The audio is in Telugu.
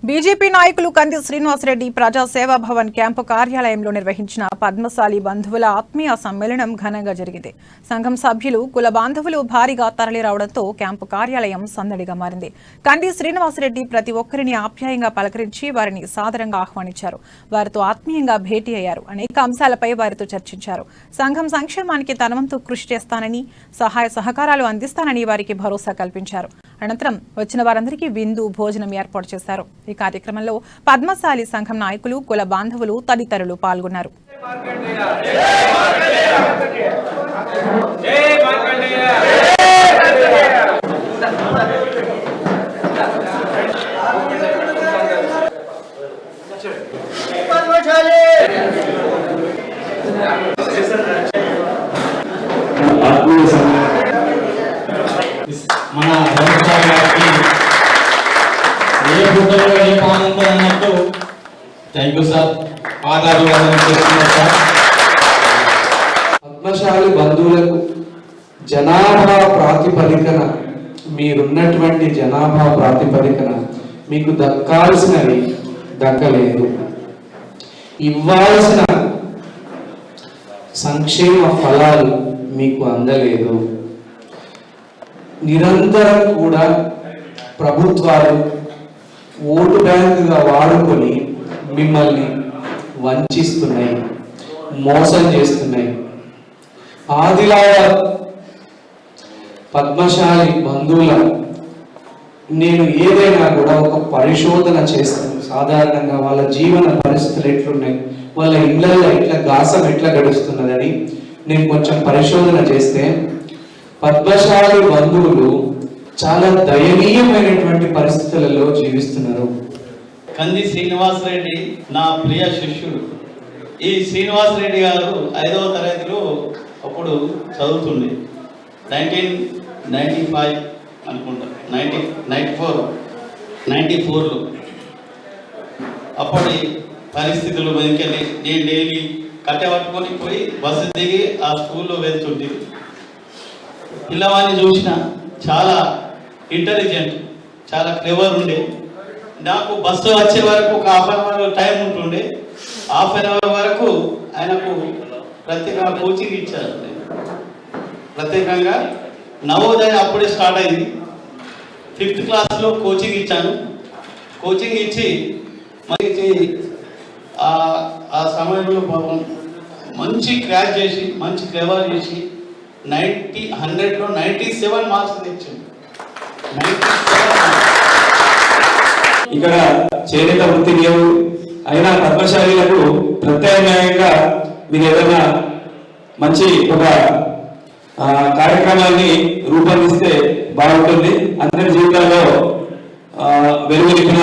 బీజేపీ నాయకులు కంది శ్రీనివాసరెడ్డి ప్రజా సేవా భవన్ క్యాంపు కార్యాలయంలో నిర్వహించిన పద్మశాలి బంధువుల ఆత్మీయ సమ్మేళనం ఘనంగా జరిగింది. సంఘం సభ్యులు కుల బాంధవులు భారీగా తరలిరావడంతో క్యాంపు కార్యాలయం సందడిగా మారింది. కంది శ్రీనివాసరెడ్డి ప్రతి ఒక్కరిని ఆప్యాయంగా పలకరించి వారిని సాదరంగా ఆహ్వానించారు. వారితో ఆత్మీయంగా భేటీ అయ్యారు. అనేక అంశాలపై వారితో చర్చించారు. సంఘం సంక్షేమానికి తన వంతు కృషి చేస్తానని, సహాయ సహకారాలు అందిస్తానని వారికి భరోసా కల్పించారు. అనంతరం వచ్చిన వారందరికీ విందు భోజనం ఏర్పాటు చేశారు. ఈ కార్యక్రమంలో పద్మశాలి సంఘం నాయకులు, కుల బాంధవులు తదితరులు పాల్గొన్నారు. మన ఏ ఫోటోలో ఏ పానంతో అన్నట్టు థ్యాంక్ యూ సార్. పద్మశాలి బంధువులకు జనాభా ప్రాతిపదికన మీరున్నటువంటి జనాభా ప్రాతిపదికన మీకు దక్కాల్సినవి దక్కలేదు. ఇవ్వాల్సిన సంక్షేమ ఫలాలు మీకు అందలేదు. నిరంతరం కూడా ప్రభుత్వాలు ఓటు బ్యాంకుగా వాడుకొని మిమ్మల్ని వంచిస్తున్నాయి, మోసం చేస్తున్నాయి. ఆదిలాగా పద్మశాలి బంధువుల నేను ఏదైనా కూడా ఒక పరిశోధన చేస్తాను. సాధారణంగా వాళ్ళ జీవన పరిస్థితులు ఎట్లున్నాయి, వాళ్ళ ఇళ్లలో ఎట్లా గాసం ఎట్లా గడుస్తున్నదని నేను కొంచెం పరిశోధన చేస్తే పద్మశాలి బంధువులు చాలా దయనీయమైనటువంటి పరిస్థితులలో జీవిస్తున్నారు. కంది శ్రీనివాసరెడ్డి నా ప్రియ శిష్యుడు. ఈ శ్రీనివాసరెడ్డి గారు 5వ తరగతిలో అప్పుడు చదువుతుండే. 1995 అనుకుంటా, 1994లో అప్పటి పరిస్థితులు వెనుకని నేను డైలీ కట్టె పట్టుకొని పోయి బస్సు దిగి ఆ స్కూల్లో వెళ్తుంటే పిల్లవాడిని చూసిన చాలా ఇంటెలిజెంట్, చాలా క్లెవర్ ఉండే. నాకు బస్సు వచ్చే వరకు ఒక ½ టైం ఉంటుండే. ½ వరకు ఆయనకు ప్రత్యేకంగా కోచింగ్ ఇచ్చారు. ప్రత్యేకంగా నవోదయ అప్పుడే స్టార్ట్ అయింది. 5th క్లాస్లో కోచింగ్ ఇచ్చాను. కోచింగ్ ఇచ్చి మనకి ఆ సమయంలో పాపం మంచి క్రాక్ చేసి, మంచి క్లెవర్ చేసి 100లో 97 మార్క్స్ తెచ్చాను. ఇక్కడ చేనేత వృత్తి లేవు అయినా పద్మశాలీలకు ప్రత్యామ్నాయంగా మీరు ఏదైనా మంచి ఒక కార్యక్రమాన్ని రూపొందిస్తే బాగుంటుంది. అందరి జీవితాల్లో వెలుగు నింపిన